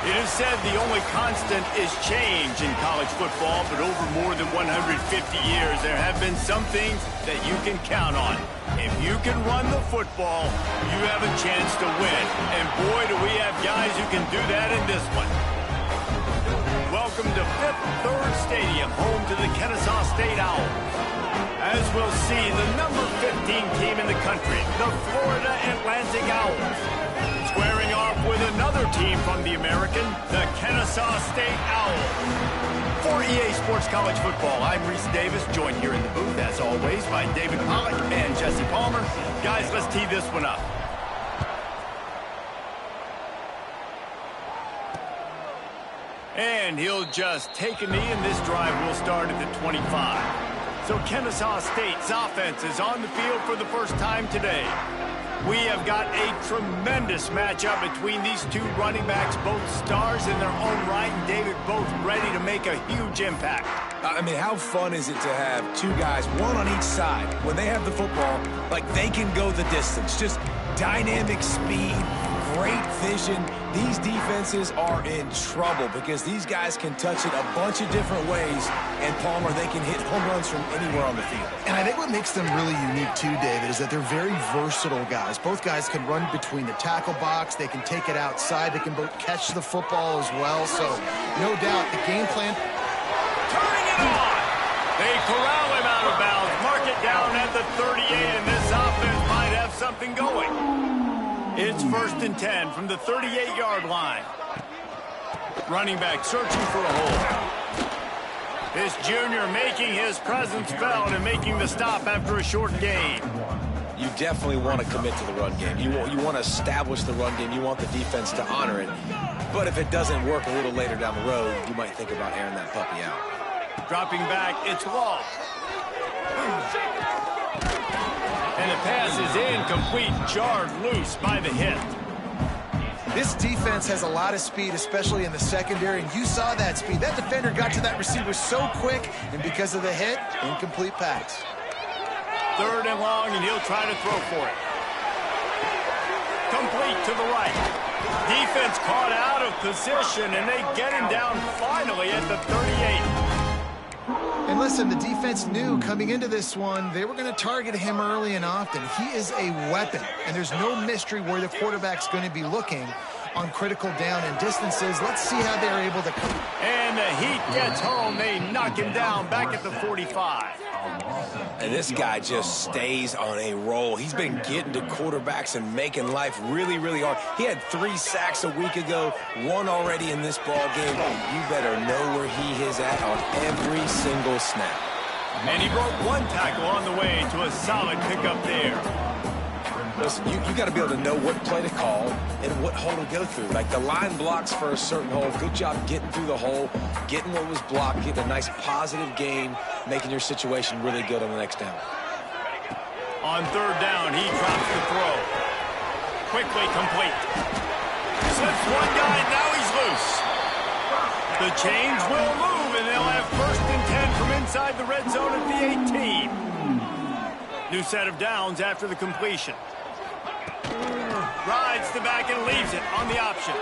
It is said the only constant is change in college football, but over more than 150 years, there have been some things that you can count on. If you can run the football, you have a chance to win. And boy, do we have guys who can do that in this one. Welcome to Fifth Third Stadium, home to the Kennesaw State Owls. As we'll see, the number 15 team in the country, the Florida Atlantic Owls. Squaring off with another team from the American, the Kennesaw State Owls. For EA Sports College Football, I'm Reese Davis, joined here in the booth, as always, by David Pollack and Jesse Palmer. Guys, let's tee this one up. And he'll just take a knee, and this drive will start at the 25. So Kennesaw State's offense is on the field for the first time today. We have got a tremendous matchup between these two running backs, both stars in their own right, and David, both ready to make a huge impact. I mean, how fun is it to have two guys, one on each side, when they have the football, like they can go the distance. Just dynamic speed, great vision. These defenses are in trouble because these guys can touch it a bunch of different ways, and Palmer, they can hit home runs from anywhere on the field. And I think what makes them really unique too, David, is that they're very versatile guys. Both guys can run between the tackle box, they can take it outside, they can both catch the football as well. So, no doubt, the game plan... Turning it on! They corral him out of bounds, mark it down at the 38, and this offense might have something going. It's 1st and 10 from the 38-yard line. Running back searching for a hole. This junior making his presence felt and making the stop after a short gain. You definitely want to commit to the run game. You want to establish the run game. You want the defense to honor it. But if it doesn't work a little later down the road, you might think about airing that puppy out. Dropping back, it's Wall. And the pass is incomplete, jarred loose by the hit. This defense has a lot of speed, especially in the secondary, and you saw that speed. That defender got to that receiver so quick, and because of the hit, incomplete pass. 3rd and long, and he'll try to throw for it. Complete to the right. Defense caught out of position, and they get him down finally at the 38. And listen, the defense knew coming into this one, they were going to target him early and often. He is a weapon, and there's no mystery where the quarterback's going to be looking on critical down and distances. Let's see how they're able to come. And the heat gets home. They knock him down back at the 45. And this guy just stays on a roll. He's been getting to quarterbacks and making life really, really hard. He had 3 sacks a week ago, 1 already in this ball game. You better know where he is at on every single snap. And he broke 1 tackle on the way to a solid pickup there. Listen, you got to be able to know what play to call and what hole to go through. Like the line blocks for a certain hole. Good job getting through the hole, getting what was blocked, getting a nice positive gain, making your situation really good on the next down. On 3rd down, he drops the throw. Quickly complete. Slips one guy, now he's loose. The chains will move, and they'll have 1st and 10 from inside the red zone at the 18. New set of downs after the completion. Rides the back and leaves it on the option.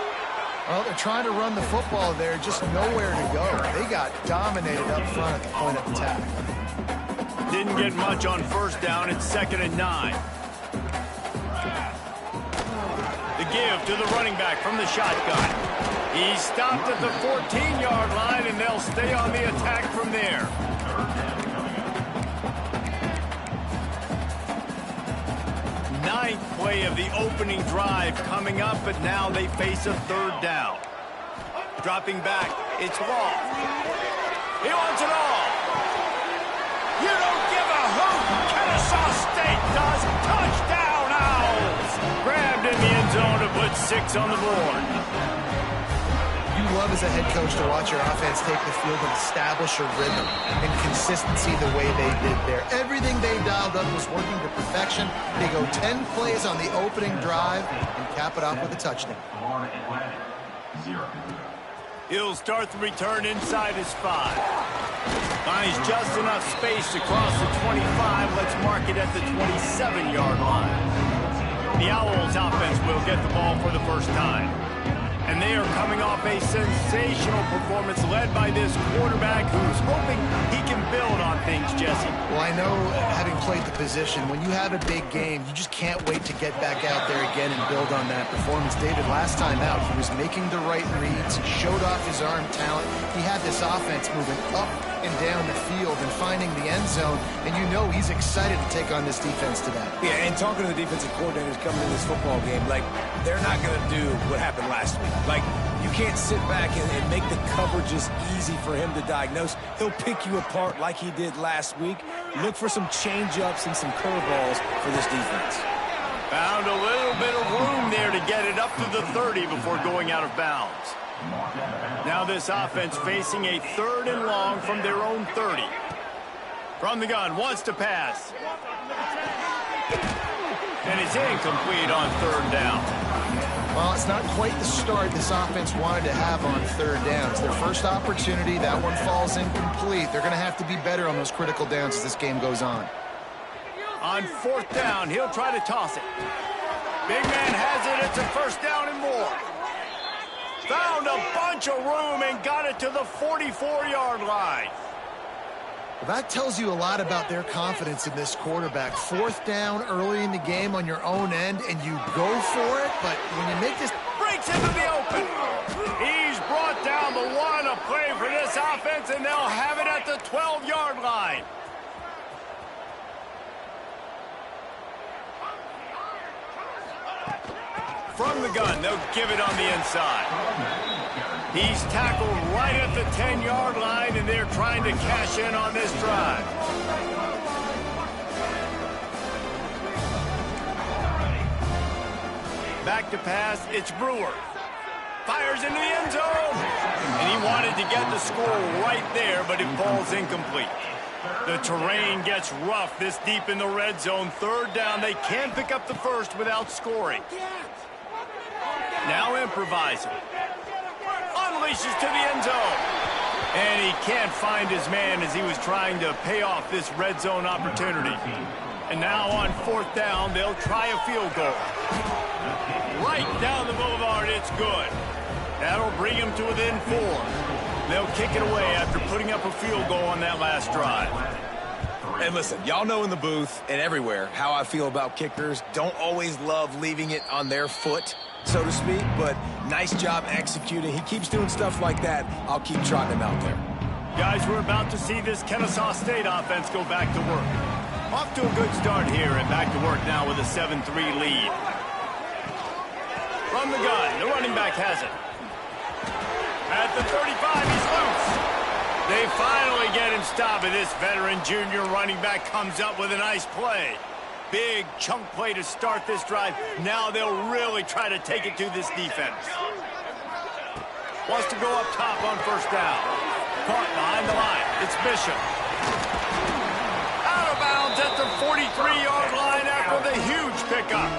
Well, they're trying to run the football there, just nowhere to go. They got dominated up front at the point of attack. Didn't get much on 1st down. It's 2nd and 9. The give to the running back from the shotgun. He stopped at the 14-yard line, and they'll stay on the attack from there. Ninth play of the opening drive coming up, but now they face a 3rd down. Dropping back, it's Wall. He wants it all. You don't give a hoot. Kennesaw State does. Touchdown, Owls. Grabbed in the end zone to put 6 on the board. You love as a head coach to watch your offense take the field and establish a rhythm and consistency the way they did there. Everything they dialed up was working to perfection. They go 10 plays on the opening drive and cap it off with a touchdown. He'll start the return inside his 5. Finds just enough space to cross the 25. Let's mark it at the 27-yard line. The Owls offense will get the ball for the first time. And they are coming off a sensational performance led by this quarterback who's hoping he can build on things, Jesse. Well, I know, having played the position, when you have a big game, you just can't wait to get back out there again and build on that performance. David, last time out, he was making the right reads, showed off his arm talent. He had this offense moving up and down the field and finding the end zone, and you know he's excited to take on this defense today. Yeah, and talking to the defensive coordinators coming in this football game, like, they're not going to do what happened last week. Like, you can't sit back and make the coverages easy for him to diagnose. He'll pick you apart like he did last week. Look for some change-ups and some curveballs for this defense. Found a little bit of room there to get it up to the 30 before going out of bounds. Now this offense facing a 3rd and long from their own 30. From the gun, wants to pass. And it's incomplete on 3rd down. Well, it's not quite the start this offense wanted to have on 3rd down. It's their first opportunity. That one falls incomplete. They're going to have to be better on those critical downs as this game goes on. On 4th down, he'll try to toss it. Big man has it. It's a 1st down and more. Found a bunch of room and got it to the 44-yard line. Well, that tells you a lot about their confidence in this quarterback. 4th down early in the game on your own end, and you go for it, but when you make this... Breaks into the open. He's brought down the 1, a play for this offense, and they'll have it at the 12-yard line. From the gun, they'll give it on the inside. He's tackled right at the 10-yard line, and they're trying to cash in on this drive. Back to pass, it's Brewer. Fires into the end zone. And he wanted to get the score right there, but it falls incomplete. The terrain gets rough this deep in the red zone. 3rd down, they can't pick up the first without scoring. Now improvising. Unleashes to the end zone. And he can't find his man as he was trying to pay off this red zone opportunity. And now on 4th down, they'll try a field goal. Right down the boulevard, it's good. That'll bring him to within 4. They'll kick it away after putting up a field goal on that last drive. And listen, y'all know in the booth and everywhere how I feel about kickers. Don't always love leaving it on their foot, so to speak, but nice job executing. He keeps doing stuff like that. I'll keep trotting him out there. Guys, we're about to see this Kennesaw State offense go back to work. Off to a good start here and back to work now with a 7-3 lead. From the gun, the running back has it. At the 35, he's loose. They finally get him stopped, and this veteran junior running back comes up with a nice play. Big chunk play to start this drive. Now they'll really try to take it to this defense. Wants to go up top on 1st down. Caught behind the line. It's Bishop. Out of bounds at the 43-yard line after the huge pickup.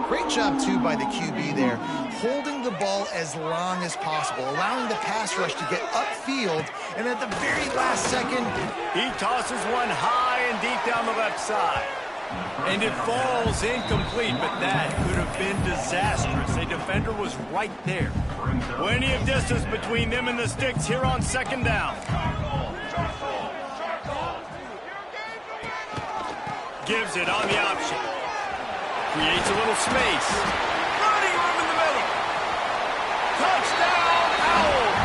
Great job, too, by the QB there, holding the ball as long as possible, allowing the pass rush to get upfield, and at the very last second, he tosses one high and deep down the left side. And it falls incomplete, but that could have been disastrous. A defender was right there. Plenty of distance between them and the sticks here on 2nd down. Gives it on the option. Creates a little space. Running room in the middle. Touchdown, Owls.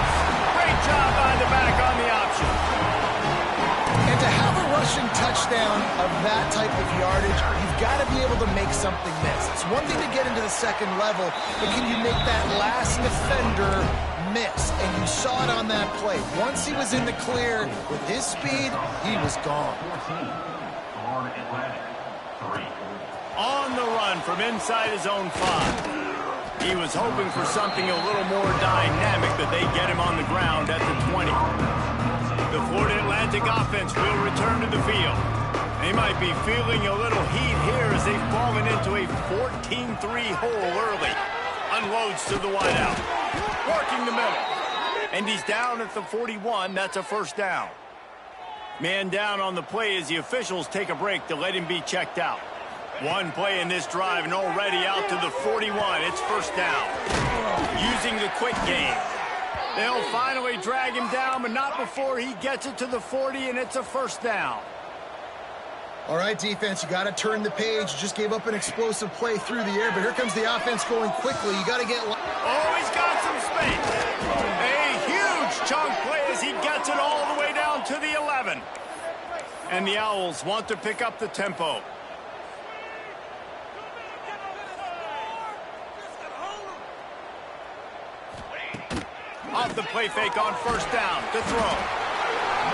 Great job by the back on the option. And to have a rushing touchdown of that type of yardage, you've got to be able to make something miss. It's one thing to get into the 2nd level, but can you make that last defender miss? And you saw it on that play. Once he was in the clear with his speed, he was gone. On the run from inside his own 5. He was hoping for something a little more dynamic, but they get him on the ground at the 20. The Florida Atlantic offense will return to the field. They might be feeling a little heat here as they've fallen into a 14-3 hole early. Unloads to the wideout. Working the middle. And he's down at the 41. That's a 1st down. Man down on the play as the officials take a break to let him be checked out. One play in this drive and already out to the 41. It's first down. Using the quick game. They'll finally drag him down, but not before he gets it to the 40, and it's a first down. All right, defense, you got to turn the page. You just gave up an explosive play through the air, but here comes the offense going quickly. You got to get... Oh, he's got some space. A huge chunk play as he gets it all the way down to the 11. And the Owls want to pick up the tempo. Off the play fake on first down to throw.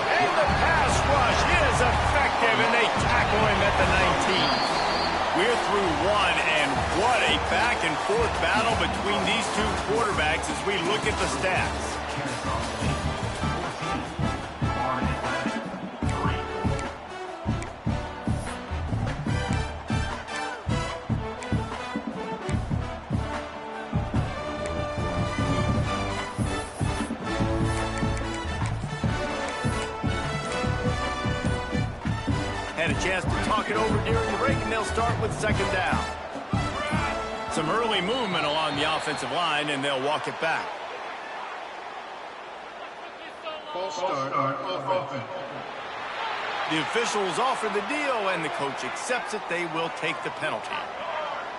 And the pass rush is effective, and they tackle him at the 19. We're through one, and what a back-and-forth battle between these two quarterbacks as we look at the stats. Had a chance to talk it over during the break, and they'll start with second down. Some early movement along the offensive line, and they'll walk it back. False start on offense. The officials offer the deal, and the coach accepts it. They will take the penalty.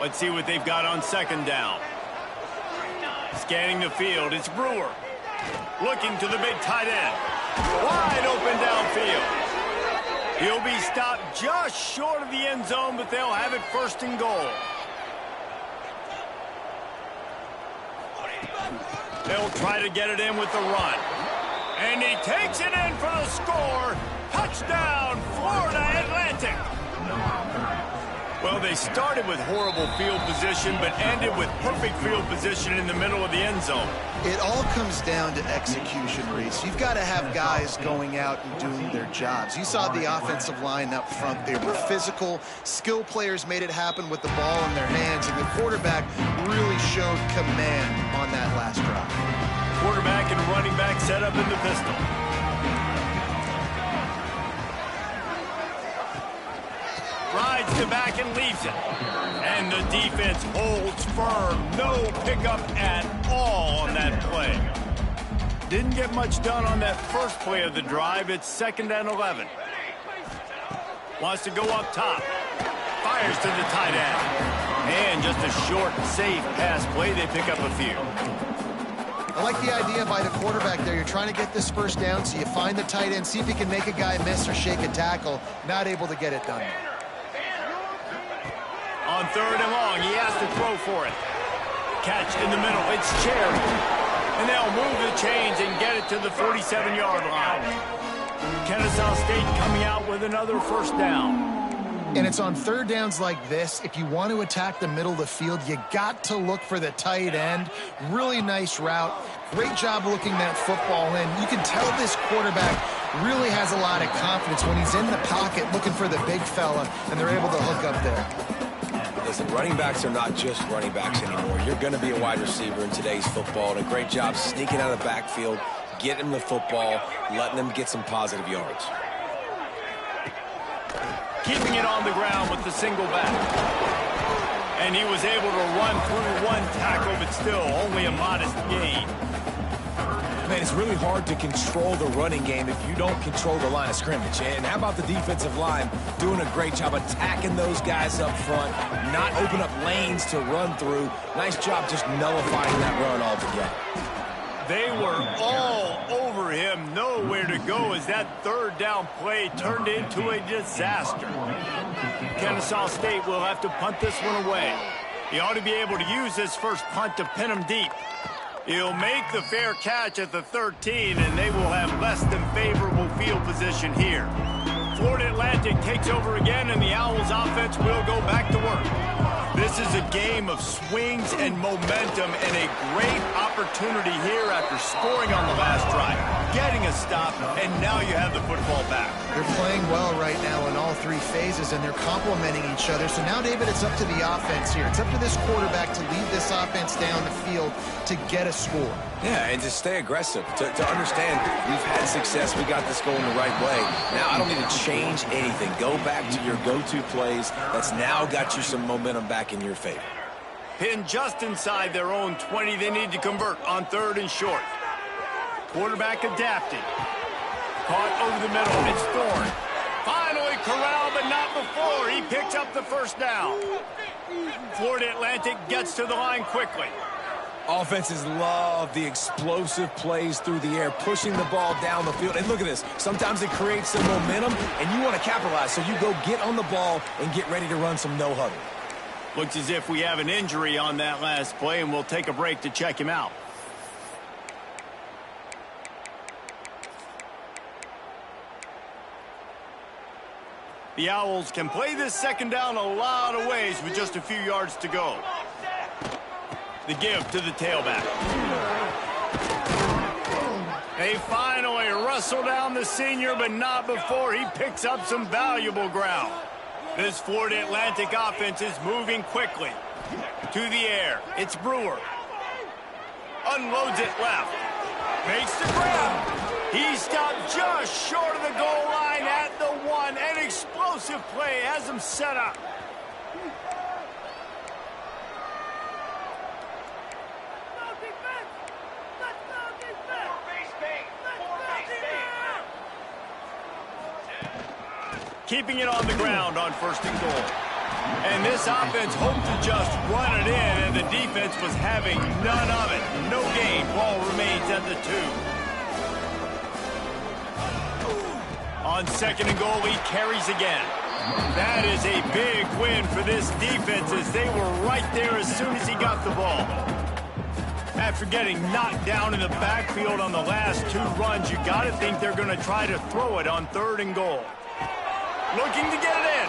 Let's see what they've got on second down. Scanning the field, it's Brewer. Looking to the big tight end. Wide open downfield. He'll be stopped just short of the end zone, but they'll have it first and goal. They'll try to get it in with the run. And he takes it in for the score. Touchdown, Florida Atlantic. Well, they started with horrible field position, but ended with perfect field position in the middle of the end zone. It all comes down to execution, Reese. You've got to have guys going out and doing their jobs. You saw the offensive line up front. They were physical. Skill players made it happen with the ball in their hands, and the quarterback really showed command on that last drive. Quarterback and running back set up in the pistol. Rides to back and leaves it. And the defense holds firm. No pickup at all on that play. Didn't get much done on that first play of the drive. It's second and 11. Wants to go up top. Fires to the tight end. And just a short, safe pass play. They pick up a few. I like the idea by the quarterback there. You're trying to get this first down, so you find the tight end, see if he can make a guy miss or shake a tackle. Not able to get it done. On third and long, he has to throw for it. Catch in the middle, it's Cherry. And they'll move the chains and get it to the 47-yard line. Kennesaw State coming out with another first down. And it's on third downs like this. If you want to attack the middle of the field, you got to look for the tight end. Really nice route. Great job looking that football in. You can tell this quarterback really has a lot of confidence when he's in the pocket looking for the big fella, and they're able to hook up there. Listen, running backs are not just running backs anymore. You're going to be a wide receiver in today's football, and a great job sneaking out of the backfield, getting them the football, letting them get some positive yards. Keeping it on the ground with the single back. And he was able to run through one tackle, but still only a modest gain. Man, it's really hard to control the running game if you don't control the line of scrimmage. And how about the defensive line doing a great job attacking those guys up front, not open up lanes to run through. Nice job just nullifying that run altogether. They were all over him, nowhere to go as that third down play turned into a disaster. Kennesaw State will have to punt this one away. He ought to be able to use this first punt to pin him deep. He'll make the fair catch at the 13, and they will have less than favorable field position here. Florida Atlantic takes over again, and the Owls offense will go back to work. This is a game of swings and momentum, and a great opportunity here after scoring on the last drive, getting a stop, and now you have the football back. They're playing well right now in all three phases, and they're complementing each other. So now, David, it's up to the offense here. It's up to this quarterback to lead this offense down the field to get a score. Yeah, and to stay aggressive, to understand we've had success, we got this going the right way. Now I don't need to change anything. Go back to your go-to plays. That's now got you some momentum back in your favor. Pinned just inside their own 20. They need to convert on 3rd and short. Quarterback adapting. Caught over the middle. It's Thorne. Finally corralled, but not before. He picks up the first down. Florida Atlantic gets to the line quickly. Offenses love the explosive plays through the air, pushing the ball down the field. And look at this. Sometimes it creates some momentum, and you want to capitalize. So you go get on the ball and get ready to run some no-huddle. Looks as if we have an injury on that last play, and we'll take a break to check him out. The Owls can play this second down a lot of ways with just a few yards to go. The give to the tailback. They finally wrestle down the senior, but not before he picks up some valuable ground. This Florida Atlantic offense is moving quickly. To the air, it's Brewer. Unloads it left. Makes the grab. He stopped just short of the goal line at the 1. An explosive play has him set up. Keeping it on the ground on 1st and goal. And this offense hoped to just run it in, and the defense was having none of it. No gain. Ball remains at the 2. On 2nd and goal, he carries again. That is a big win for this defense, as they were right there as soon as he got the ball. After getting knocked down in the backfield on the last 2 runs, you got to think they're going to try to throw it on 3rd and goal. Looking to get it in.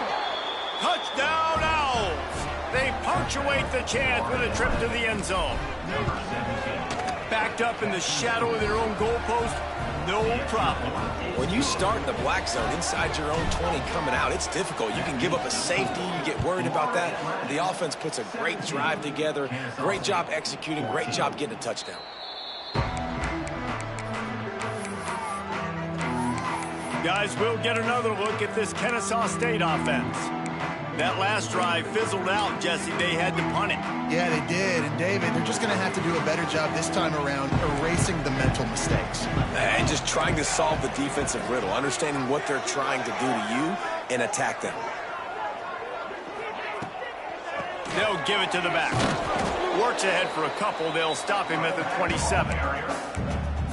Touchdown, Owls. They punctuate the chance with a trip to the end zone. Backed up in the shadow of their own goalpost, no problem. When you start in the black zone inside your own 20 coming out, it's difficult. You can give up a safety. You get worried about that. The offense puts a great drive together. Great job executing. Great job getting a touchdown. Guys, we'll get another look at this Kennesaw State offense. That last drive fizzled out, Jesse. They had to punt it. Yeah, they did. And, David, they're just going to have to do a better job this time around erasing the mental mistakes. And just trying to solve the defensive riddle, understanding what they're trying to do to you and attack them. They'll give it to the back. Works ahead for a couple. They'll stop him at the 27.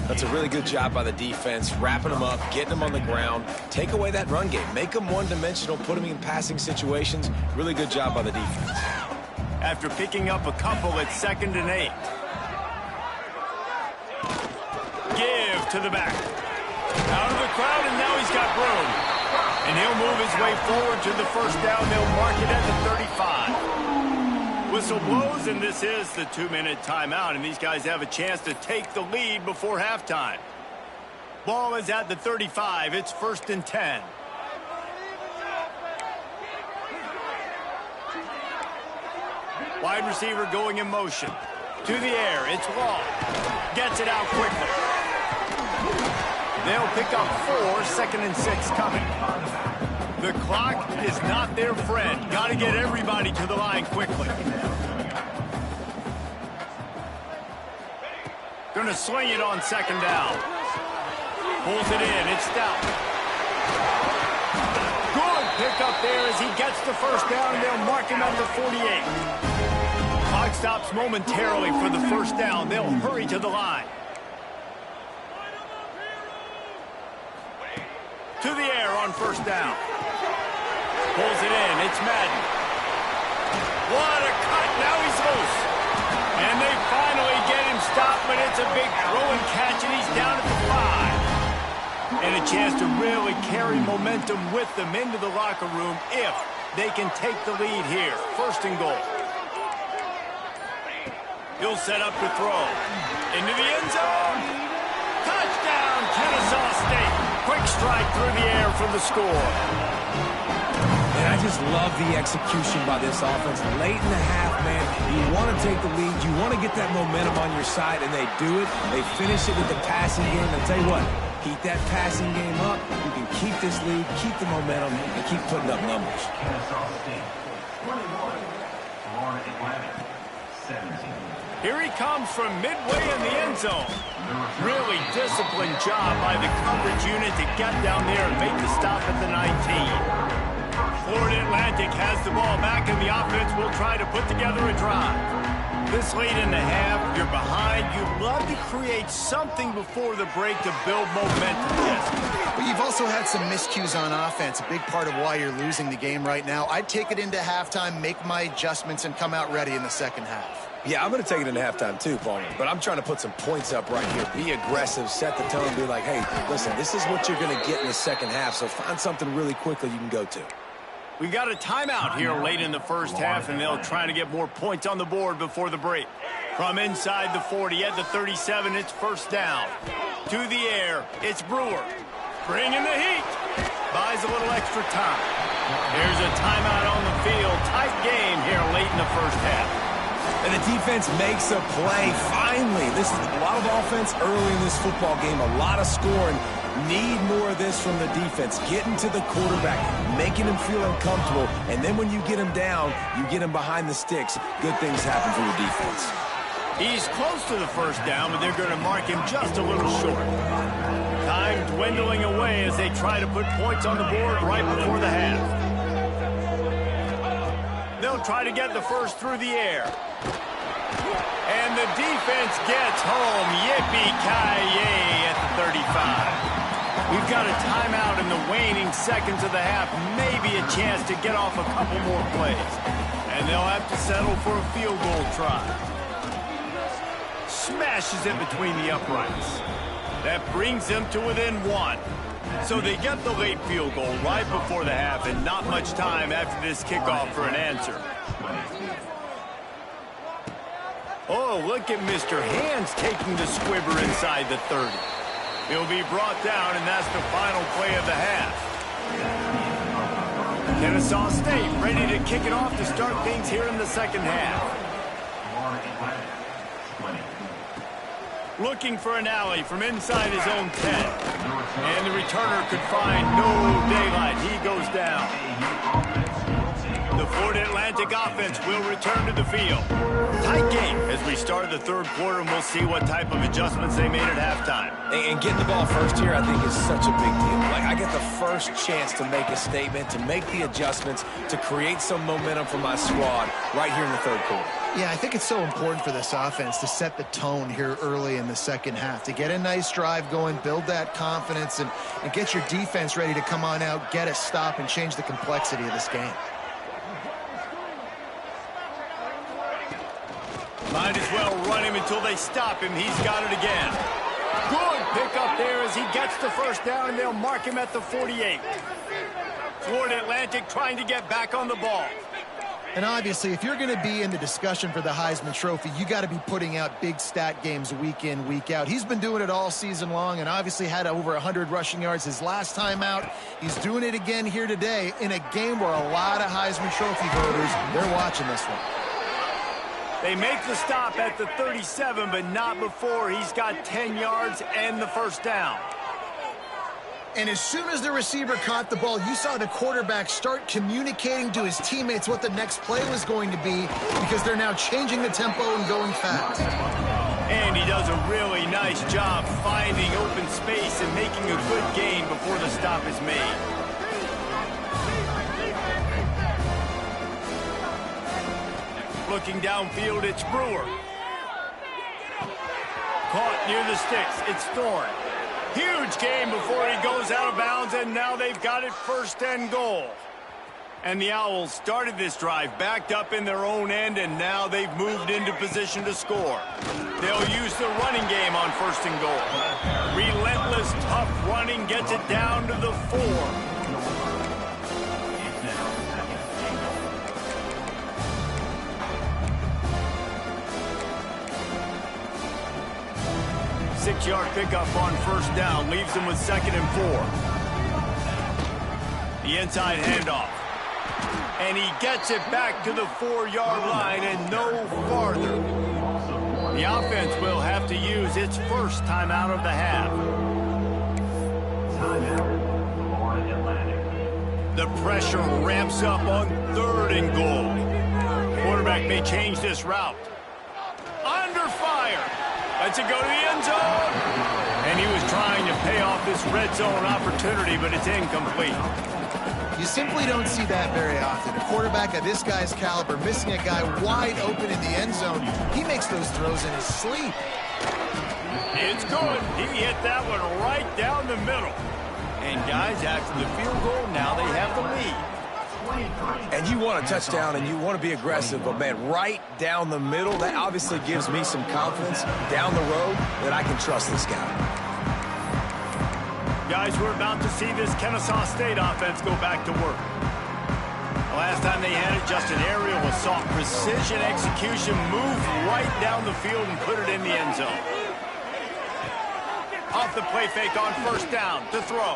That's a really good job by the defense, wrapping them up, getting them on the ground. Take away that run game. Make them one-dimensional, put them in passing situations. Really good job by the defense. After picking up a couple at 2nd and 8. Give to the back. Out of the crowd, and now he's got room. And he'll move his way forward to the first down. They'll mark it at the 35. Whistle blows, and this is the 2-minute timeout, and these guys have a chance to take the lead before halftime. Ball is at the 35. It's 1st and 10. Wide receiver going in motion. To the air, it's Long. Gets it out quickly. They'll pick up 4, 2nd and 6 coming. The clock is not their friend. Got to get everybody to the line quickly. Going to sling it on 2nd down. Pulls it in. It's Stout. Good pick up there as he gets the first down. They'll mark him at the 48. Clock stops momentarily for the first down. They'll hurry to the line. To the air on 1st down. Pulls it in. It's Madden. What a cut. Now he's loose. And they finally get him stopped, but it's a big throw and catch, and he's down at the 5. And a chance to really carry momentum with them into the locker room if they can take the lead here. 1st and goal. He'll set up to throw. Into the end zone. Touchdown, Kennesaw State. Quick strike through the air for the score. And I just love the execution by this offense. Late in the half, man, you want to take the lead. You want to get that momentum on your side, and they do it. They finish it with the passing game. I'll tell you what, keep that passing game up. You can keep this lead, keep the momentum, and keep putting up numbers. Kennesaw St, 21, Florida Atlantic, 17. Here he comes from midway in the end zone. Really disciplined job by the coverage unit to get down there and make the stop at the 19. Florida Atlantic has the ball back, and the offense will try to put together a drive. This late in the half, you're behind. You love to create something before the break to build momentum. Yes. But you've also had some miscues on offense, a big part of why you're losing the game right now. I'd take it into halftime, make my adjustments, and come out ready in the second half. Yeah, I'm going to take it into halftime too, Palmer. But I'm trying to put some points up right here. Be aggressive, set the tone, be like, hey, listen, this is what you're going to get in the second half, so find something really quickly you can go to. We've got a timeout here late in the first half, and they'll try to get more points on the board before the break. From inside the 40 at the 37, it's first down. To the air, it's Brewer. Bringing the heat. Buys a little extra time. There's a timeout on the field. Tight game here late in the first half. And the defense makes a play. Finally, this is a lot of offense early in this football game, a lot of scoring. Need more of this from the defense. Getting to the quarterback, making him feel uncomfortable, and then when you get him down, you get him behind the sticks. Good things happen for the defense. He's close to the first down, but they're going to mark him just a little short. Time dwindling away as they try to put points on the board right before the half. They'll try to get the first through the air. And the defense gets home. Yippee-ki-yay at the 35. We've got a timeout in the waning seconds of the half. Maybe a chance to get off a couple more plays. And they'll have to settle for a field goal try. Smashes it between the uprights. That brings them to within one. So they get the late field goal right before the half, and not much time after this kickoff for an answer. Oh, look at Mr. Hands taking the squibber inside the 30. He'll be brought down, and that's the final play of the half. Kennesaw State ready to kick it off to start things here in the second half. Looking for an alley from inside his own 10. And the returner could find no daylight. He goes down. The Florida Atlantic offense will return to the field. Tight game as we start the third quarter, and we'll see what type of adjustments they made at halftime. And getting the ball first here, I think, is such a big deal. Like, I get the first chance to make a statement, to make the adjustments, to create some momentum for my squad right here in the third quarter. Yeah, I think it's so important for this offense to set the tone here early in the second half, to get a nice drive going, build that confidence, and get your defense ready to come on out, get a stop, and change the complexity of this game. Might as well run him until they stop him. He's got it again. Good pickup there as he gets the first down, and they'll mark him at the 48. Florida Atlantic trying to get back on the ball. And obviously, if you're going to be in the discussion for the Heisman Trophy, you got to be putting out big stat games week in, week out. He's been doing it all season long and obviously had over 100 rushing yards his last time out. He's doing it again here today in a game where a lot of Heisman Trophy voters, they're watching this one. They make the stop at the 37, but not before he's got 10 yards and the first down. And as soon as the receiver caught the ball, you saw the quarterback start communicating to his teammates what the next play was going to be, because they're now changing the tempo and going fast. And he does a really nice job finding open space and making a good gain before the stop is made. Looking downfield, it's Brewer. Caught near the sticks, it's Thorne. Huge game before he goes out of bounds, and now they've got it first and goal. And the Owls started this drive backed up in their own end, and now they've moved into position to score. They'll use the running game on first and goal. Relentless, tough running gets it down to the 4. Six-yard pickup on first down leaves them with 2nd and 4. The inside handoff. And he gets it back to the 4-yard line and no farther. The offense will have to use its first timeout of the half. The pressure ramps up on 3rd and goal. Quarterback may change this route. Under fire. Lets it go to the end zone. And he was trying to pay off this red zone opportunity, but it's incomplete. You simply don't see that very often. A quarterback of this guy's caliber missing a guy wide open in the end zone. He makes those throws in his sleep. It's good. He hit that one right down the middle. And guys, after the field goal, now they have the lead. And you want a touchdown and you want to be aggressive, but man, right down the middle, that obviously gives me some confidence down the road that I can trust this guy. Guys, we're about to see this Kennesaw State offense go back to work. The last time they had it, just an aerial assault, precision execution, moved right down the field and put it in the end zone. Off the play fake on 1st down to throw.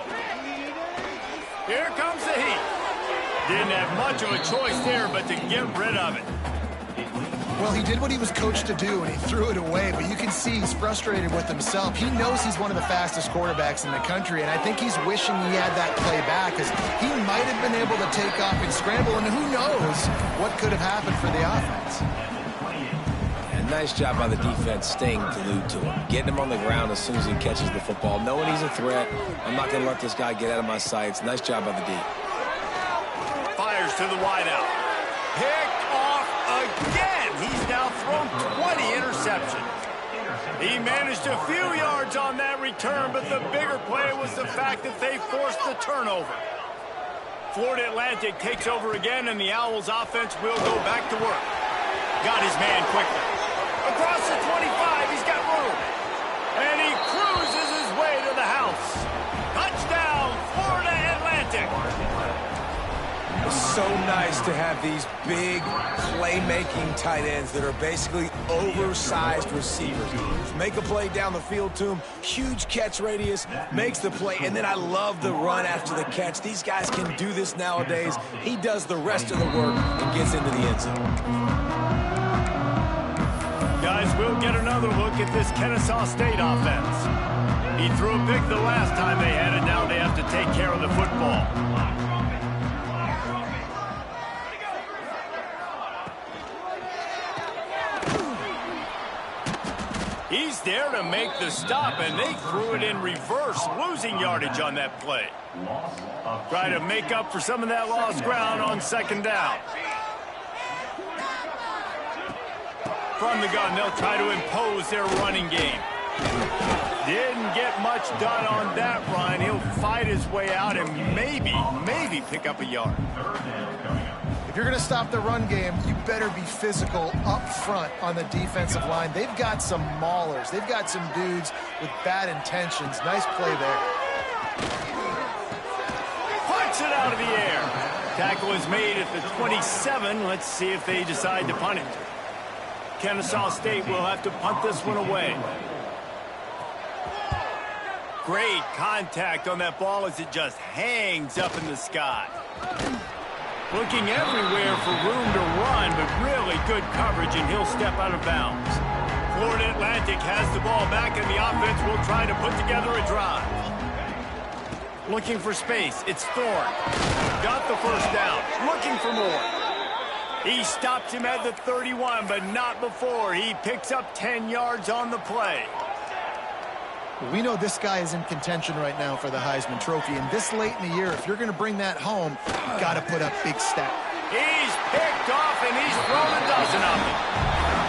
Here comes the heat. Didn't have much of a choice there, but to get rid of it. Well, he did what he was coached to do, and he threw it away, but you can see he's frustrated with himself. He knows he's one of the fastest quarterbacks in the country, and I think he's wishing he had that play back, because he might have been able to take off and scramble, and who knows what could have happened for the offense. And nice job by the defense staying glued to him, getting him on the ground as soon as he catches the football, knowing he's a threat. I'm not going to let this guy get out of my sights. Nice job by the D. Fires to the wideout. Picked off again. He's now thrown 20 interceptions. He managed a few yards on that return, but the bigger play was the fact that they forced the turnover. Florida Atlantic takes over again, and the Owls offense will go back to work. Got his man quickly. Across the 25, he's got room. And he cruises his way to the house. Touchdown, Florida Atlantic. It's so nice to have these big playmaking tight ends that are basically oversized receivers. Make a play down the field to him, huge catch radius, makes the play, and then I love the run after the catch. These guys can do this nowadays. He does the rest of the work and gets into the end zone. Guys, we'll get another look at this Kennesaw State offense. He threw a pick the last time they had it. Now they have to take care of the football. He's there to make the stop, and they threw it in reverse, losing yardage on that play. Try to make up for some of that lost ground on 2nd down. From the gun, they'll try to impose their running game. Didn't get much done on that run. He'll fight his way out and maybe pick up a yard. If you're going to stop the run game, you better be physical up front on the defensive line. They've got some maulers. They've got some dudes with bad intentions. Nice play there. Punts it out of the air. Tackle is made at the 27. Let's see if they decide to punt it. Kennesaw State will have to punt this one away. Great contact on that ball as it just hangs up in the sky. Looking everywhere for room to run, but really good coverage, and he'll step out of bounds. Florida Atlantic has the ball back, and the offense will try to put together a drive. Looking for space. It's Thorne. Got the 1st down. Looking for more. He stops him at the 31, but not before. He picks up 10 yards on the play. We know this guy is in contention right now for the Heisman Trophy, and this late in the year, if you're going to bring that home, you've got to put up big stats. He's picked off, and he's thrown a dozen of them.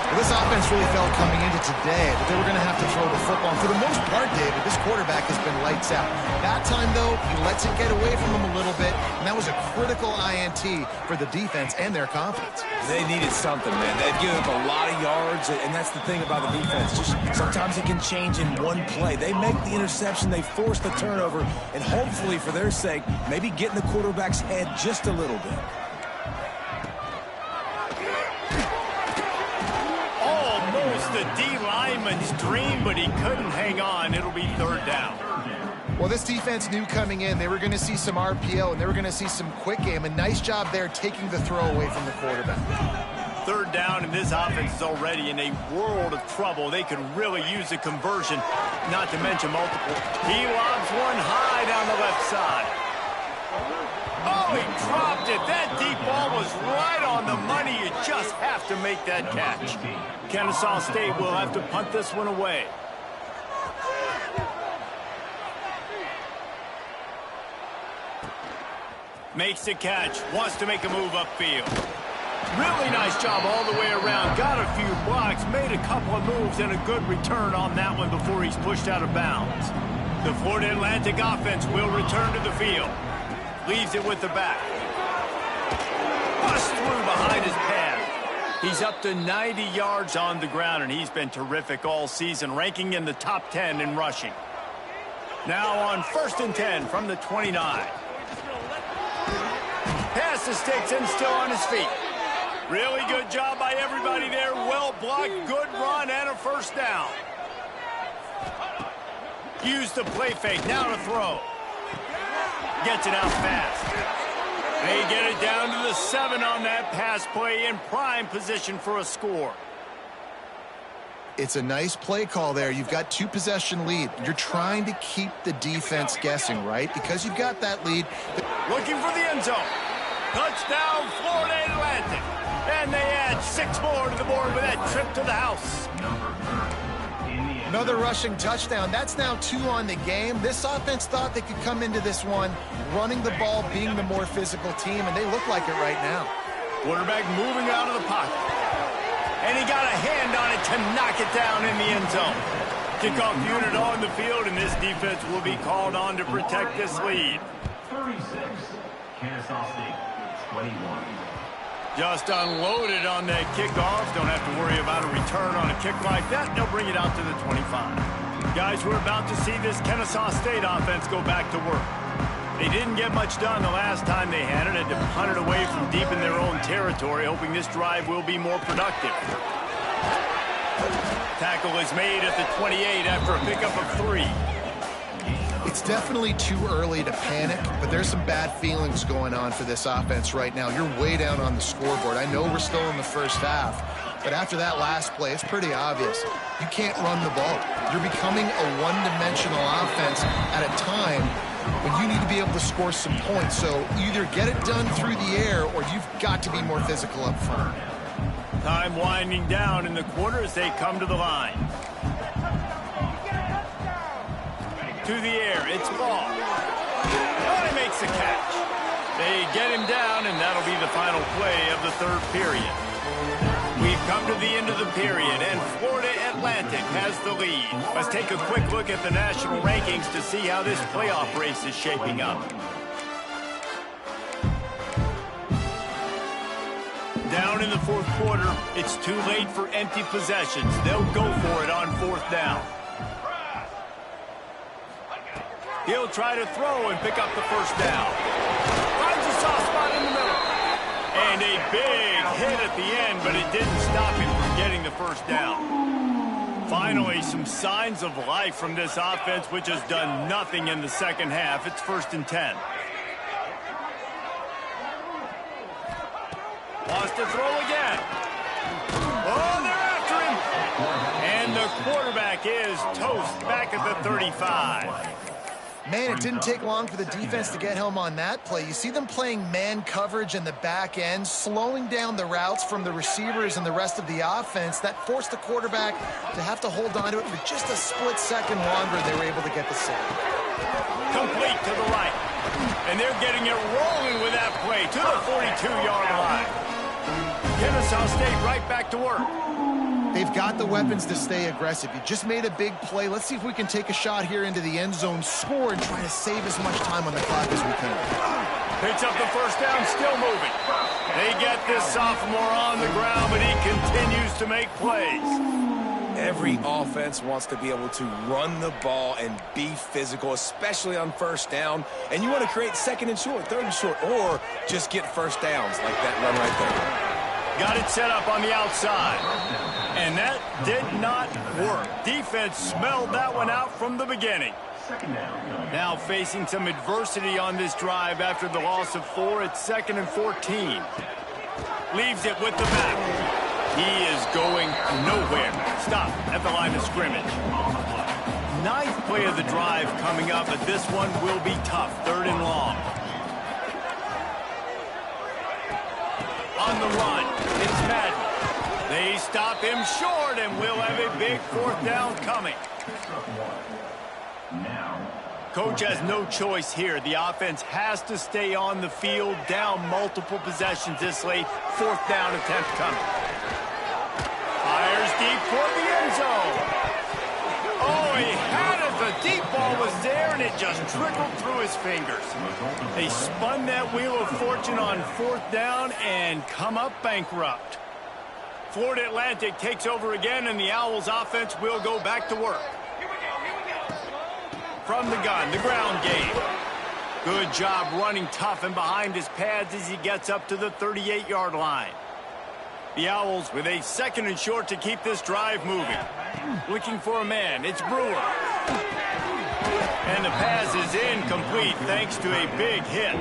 Well, this offense really felt coming into today that they were going to have to throw the football. And for the most part, David, this quarterback has been lights out. That time, though, he lets it get away from him a little bit, and that was a critical INT for the defense and their confidence. They needed something, man. They've given up a lot of yards, and that's the thing about the defense. Just sometimes it can change in one play. They make the interception, they force the turnover, and hopefully, for their sake, maybe get in the quarterback's head just a little bit. Almost the D lineman's dream, but he couldn't hang on. It'll be 3rd down. Well, this defense knew coming in they were going to see some RPO and they were going to see some quick game. A nice job there taking the throw away from the quarterback. Third down, and this offense is already in a world of trouble. They could really use a conversion, not to mention multiple. He lobs one high down the left side. Oh, he dropped it. That deep ball was right on the money. You just have to make that catch. Kennesaw State will have to punt this one away. Makes the catch, wants to make a move upfield. Really nice job all the way around. Got a few blocks, made a couple of moves, and a good return on that one before he's pushed out of bounds. The Florida Atlantic offense will return to the field. Leaves it with the back. Bust through behind his pad. He's up to 90 yards on the ground, and he's been terrific all season, ranking in the top 10 in rushing. Now on 1st and 10 from the 29. Pass the sticks and still on his feet. Really good job by everybody there. Well blocked, good run, and a first down. Use the play fake, now to throw. Gets it out fast. They get it down to the 7 on that pass play in prime position for a score. It's a nice play call there. You've got 2-possession lead. You're trying to keep the defense guessing, right? Because you've got that lead. Looking for the end zone. Touchdown, Florida Atlantic. And they add 6 more to the board with that trip to the house. Another rushing touchdown. That's now 2 on the game. This offense thought they could come into this one running the ball, being the more physical team, and they look like it right now. Quarterback moving out of the pocket. And he got a hand on it to knock it down in the end zone. Kickoff unit on the field, and this defense will be called on to protect this lead. 36, Kennesaw State, 21. Just unloaded on that kickoff. Don't have to worry about a return on a kick like that. They'll bring it out to the 25. Guys, we're about to see this Kennesaw State offense go back to work. They didn't get much done the last time they had it. Had to punt it away from deep in their own territory, hoping this drive will be more productive. Tackle is made at the 28 after a pickup of 3. It's definitely too early to panic, but there's some bad feelings going on for this offense right now. You're way down on the scoreboard. I know we're still in the first half, but after that last play, it's pretty obvious. You can't run the ball. You're becoming a one-dimensional offense at a time when you need to be able to score some points. So either get it done through the air or you've got to be more physical up front. Time winding down in the quarter as they come to the line. To the air, it's ball. Oh, he makes the catch. They get him down, and that'll be the final play of the third period. We've come to the end of the period, and Florida Atlantic has the lead. Let's take a quick look at the national rankings to see how this playoff race is shaping up. Down in the fourth quarter, it's too late for empty possessions. They'll go for it on 4th down. He'll try to throw and pick up the first down. Finds a soft spot in the middle. And a big hit at the end, but it didn't stop him from getting the first down. Finally, some signs of life from this offense, which has done nothing in the second half. It's 1st and 10. Wants to throw again. Oh, they're after him. And the quarterback is toast back at the 35. Man, it didn't take long for the defense to get home on that play. You see them playing man coverage in the back end, slowing down the routes from the receivers and the rest of the offense. That forced the quarterback to have to hold on to it for just a split second longer, and they were able to get the sack. Complete to the right. And they're getting it rolling with that play to the 42-yard line. Kennesaw State right back to work. They've got the weapons to stay aggressive. You just made a big play. Let's see if we can take a shot here into the end zone, score, and try to save as much time on the clock as we can. Picks up the first down, still moving. They get this sophomore on the ground, but he continues to make plays. Every offense wants to be able to run the ball and be physical, especially on 1st down. And you want to create 2nd and short, 3rd and short, or just get first downs like that run right there. Got it set up on the outside. And that did not work. Defense smelled that one out from the beginning. Second down. Now facing some adversity on this drive after the loss of 4. It's 2nd and 14. Leaves it with the back. He is going nowhere. Stop at the line of scrimmage. Ninth play of the drive coming up, but this one will be tough. 3rd and long. On the run, it's Madden. They stop him short, and we'll have a big 4th down coming. Coach has no choice here. The offense has to stay on the field, down multiple possessions this late. 4th down attempt coming. Fires deep for the end zone. Oh, he had it. The deep ball was there, and it just trickled through his fingers. They spun that wheel of fortune on 4th down and come up bankrupt. Florida Atlantic takes over again, and the Owls offense will go back to work. From the gun, the ground game. Good job running tough and behind his pads as he gets up to the 38-yard line. The Owls with a 2nd and short to keep this drive moving. Looking for a man, it's Brewer. And the pass is incomplete thanks to a big hit.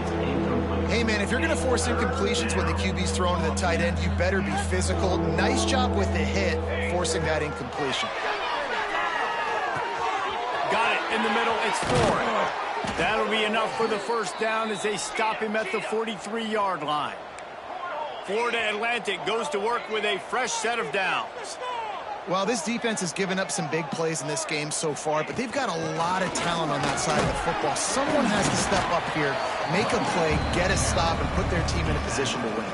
Hey, man, if you're going to force incompletions when the QB's thrown to the tight end, you better be physical. Nice job with the hit, forcing that incompletion. Got it in the middle, it's Ford. That'll be enough for the 1st down as they stop him at the 43-yard line. Florida Atlantic goes to work with a fresh set of downs. Well, this defense has given up some big plays in this game so far, but they've got a lot of talent on that side of the football. Someone has to step up here, make a play, get a stop, and put their team in a position to win.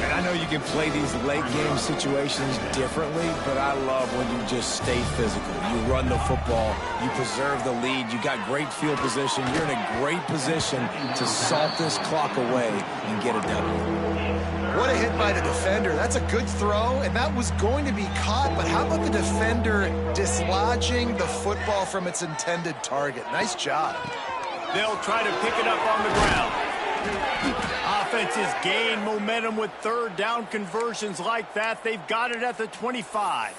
And I know you can play these late game situations differently, but I love when you just stay physical. You run the football, you preserve the lead, you got great field position, you're in a great position to salt this clock away and get a W. What a hit by the defender. That's a good throw, and that was going to be caught, but how about the defender dislodging the football from its intended target? Nice job. They'll try to pick it up on the ground. Offenses gain momentum with 3rd down conversions like that. They've got it at the 25.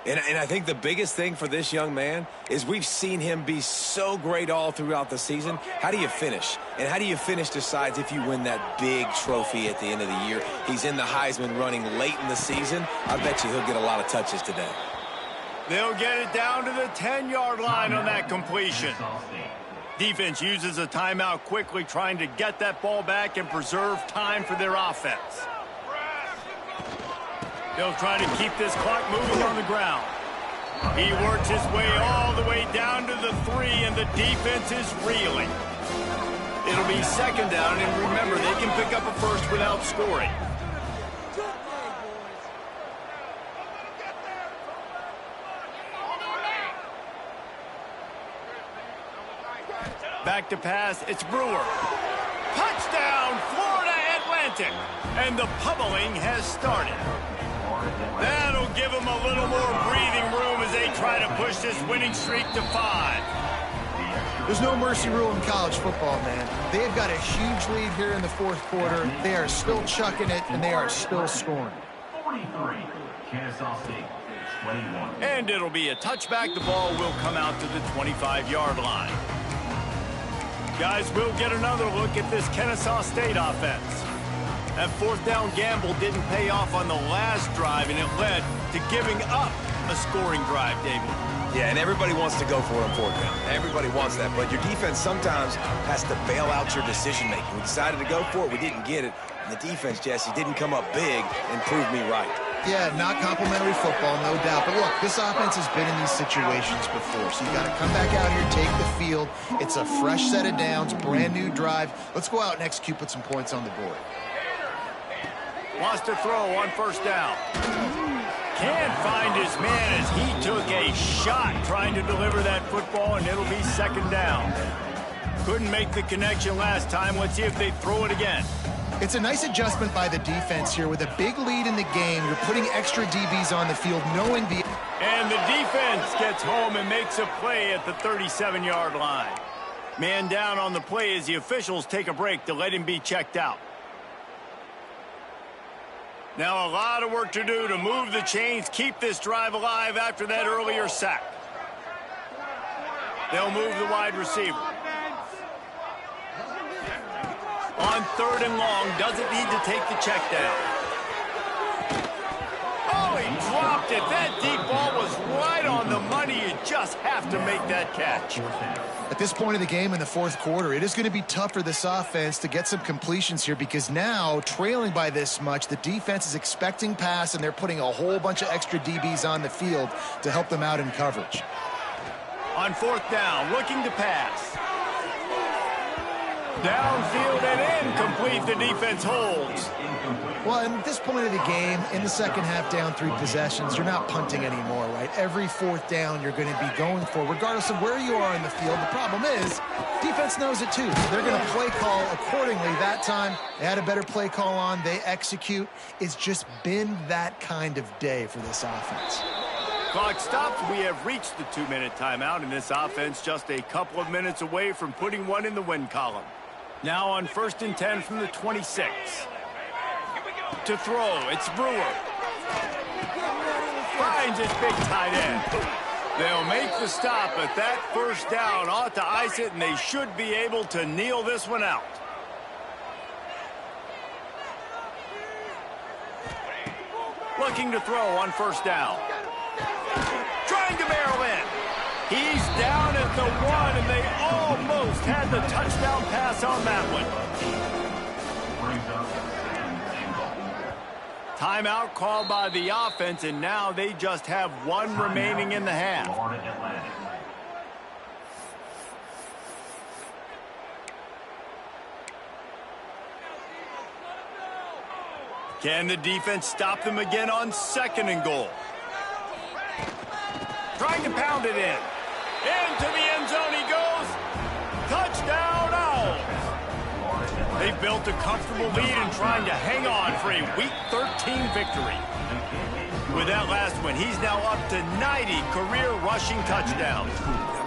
And I think the biggest thing for this young man is we've seen him be so great all throughout the season. How do you finish? And how do you finish decides if you win that big trophy at the end of the year. He's in the Heisman running late in the season. I bet you he'll get a lot of touches today. They'll get it down to the 10-yard line on that completion. Defense uses a timeout quickly, trying to get that ball back and preserve time for their offense. They'll try to keep this clock moving on the ground. He works his way all the way down to the 3, and the defense is reeling. It'll be 2nd down, and remember, they can pick up a first without scoring. Back to pass, it's Brewer. Touchdown, Florida Atlantic! And the pummeling has started. That'll give them a little more breathing room as they try to push this winning streak to 5. There's no mercy rule in college football, man. They've got a huge lead here in the 4th quarter. They are still chucking it, and they are still scoring. 43, Kennesaw State, 21. And it'll be a touchback. The ball will come out to the 25-yard line. Guys, we'll get another look at this Kennesaw State offense. That 4th down gamble didn't pay off on the last drive, and it led to giving up a scoring drive, David. Yeah, and everybody wants to go for it on 4th down. Everybody wants that, but your defense sometimes has to bail out your decision-making. We decided to go for it. We didn't get it. And the defense, Jesse, didn't come up big and prove me right. Yeah, not complimentary football, no doubt. But look, this offense has been in these situations before, so you got to come back out here, take the field. It's a fresh set of downs, brand new drive. Let's go out and execute, put some points on the board. Wants to throw on 1st down. Can't find his man as he took a shot trying to deliver that football, and it'll be 2nd down. Couldn't make the connection last time. Let's see if they throw it again. It's a nice adjustment by the defense here. With a big lead in the game, you're putting extra DBs on the field, knowing the... And the defense gets home and makes a play at the 37-yard line. Man down on the play as the officials take a break to let him be checked out. Now a lot of work to do to move the chains, keep this drive alive after that earlier sack. They'll move the wide receiver. On 3rd and long, doesn't need to take the check down. Oh, he dropped it. That deep ball was right on the money. You just have to make that catch. At this point of the game in the 4th quarter, it is going to be tough for this offense to get some completions here because now, trailing by this much, the defense is expecting pass, and they're putting a whole bunch of extra DBs on the field to help them out in coverage. On 4th down, looking to pass. Downfield and incomplete. The defense holds. Well, at this point of the game, in the second half, down 3 possessions, you're not punting anymore, right? Every 4th down you're going to be going for, regardless of where you are in the field. The problem is, defense knows it too. So they're going to play call accordingly. That time, they had a better play call on. They execute. It's just been that kind of day for this offense. Clock stops. We have reached the 2-minute timeout, and this offense just a couple of minutes away from putting one in the win column. Now on 1st and 10 from the 26. To throw, it's Brewer. Finds his big tight end. They'll make the stop, but that 1st down ought to ice it, and they should be able to kneel this one out. Looking to throw on 1st down. Trying to barrel in. He's down at the 1, and they almost had the touchdown pass on that one. Timeout called by the offense, and now they just have 1 remaining in the half. Can the defense stop them again on 2nd and goal? Trying to pound it in. Into the end zone he goes. Touchdown Owls. They've built a comfortable lead and trying to hang on for a Week 13 victory. With that last one, he's now up to 90 career rushing touchdowns.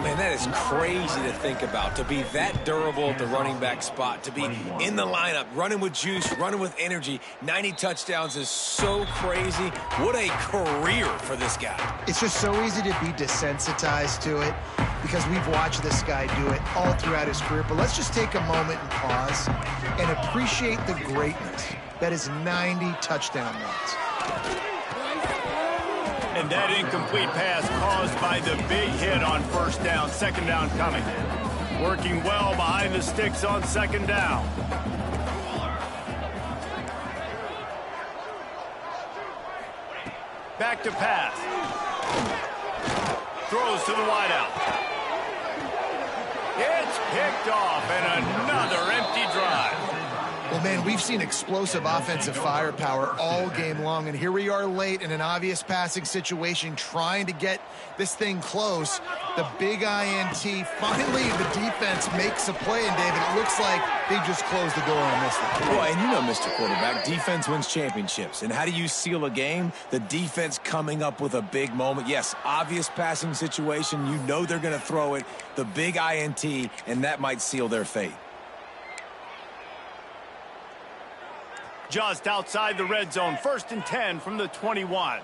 Man, that is crazy to think about, to be that durable at the running back spot, to be in the lineup, running with juice, running with energy. 90 touchdowns is so crazy. What a career for this guy. It's just so easy to be desensitized to it because we've watched this guy do it all throughout his career. But let's just take a moment and pause and appreciate the greatness that is 90 touchdown runs. And that incomplete pass caused by the big hit on 1st down. 2nd down coming. Working well behind the sticks on 2nd down. Back to pass. Throws to the wideout. It's picked off, and another empty drive. Well, man, we've seen explosive offensive firepower all game long, and here we are late in an obvious passing situation trying to get this thing close. The big INT, finally the defense makes a play, and David, it looks like they just closed the door on this one. Boy, and you know, Mr. Quarterback, defense wins championships. And how do you seal a game? The defense coming up with a big moment. Yes, obvious passing situation. You know they're going to throw it. The big INT, and that might seal their fate. Just outside the red zone, 1st and 10 from the 21.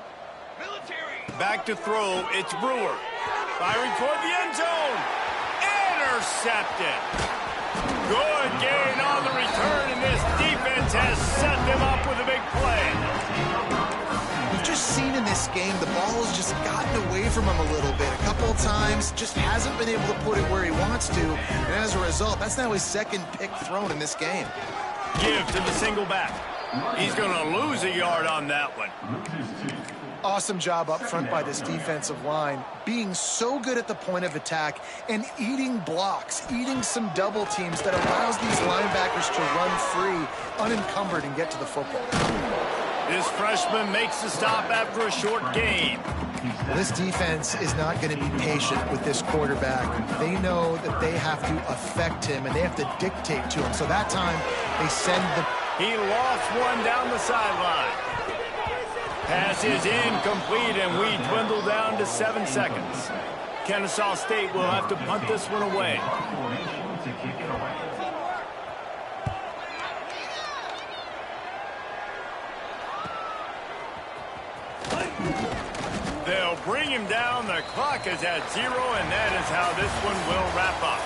Back to throw, it's Brewer. Firing toward the end zone. Intercepted. Good gain on the return, and this defense has set them up with a big play. We've just seen in this game the ball has just gotten away from him a little bit. A couple of times, just hasn't been able to put it where he wants to, and as a result, that's now his 2nd pick thrown in this game. Give to the single back. He's going to lose a yard on that one. Awesome job up front by this defensive line, being so good at the point of attack and eating blocks, eating some double teams that allows these linebackers to run free, unencumbered, and get to the football. This freshman makes the stop after a short gain. This defense is not going to be patient with this quarterback. They know that they have to affect him and they have to dictate to him. So that time, they send the... He lost one down the sideline. Pass is incomplete, and we dwindle down to 7 seconds. Kennesaw State will have to punt this one away. They'll bring him down. The clock is at 0, and that is how this one will wrap up.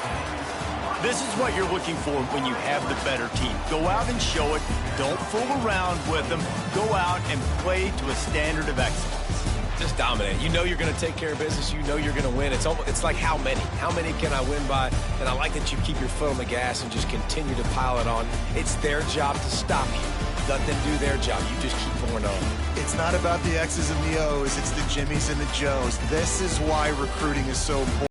This is what you're looking for when you have the better team. Go out and show it. Don't fool around with them. Go out and play to a standard of excellence. Just dominate. You know you're going to take care of business. You know you're going to win. It's like how many? How many can I win by? And I like that you keep your foot on the gas and just continue to pile it on. It's their job to stop you. Let them do their job. You just keep pouring on. It's not about the X's and the O's. It's the Jimmies and the Joes. This is why recruiting is so important.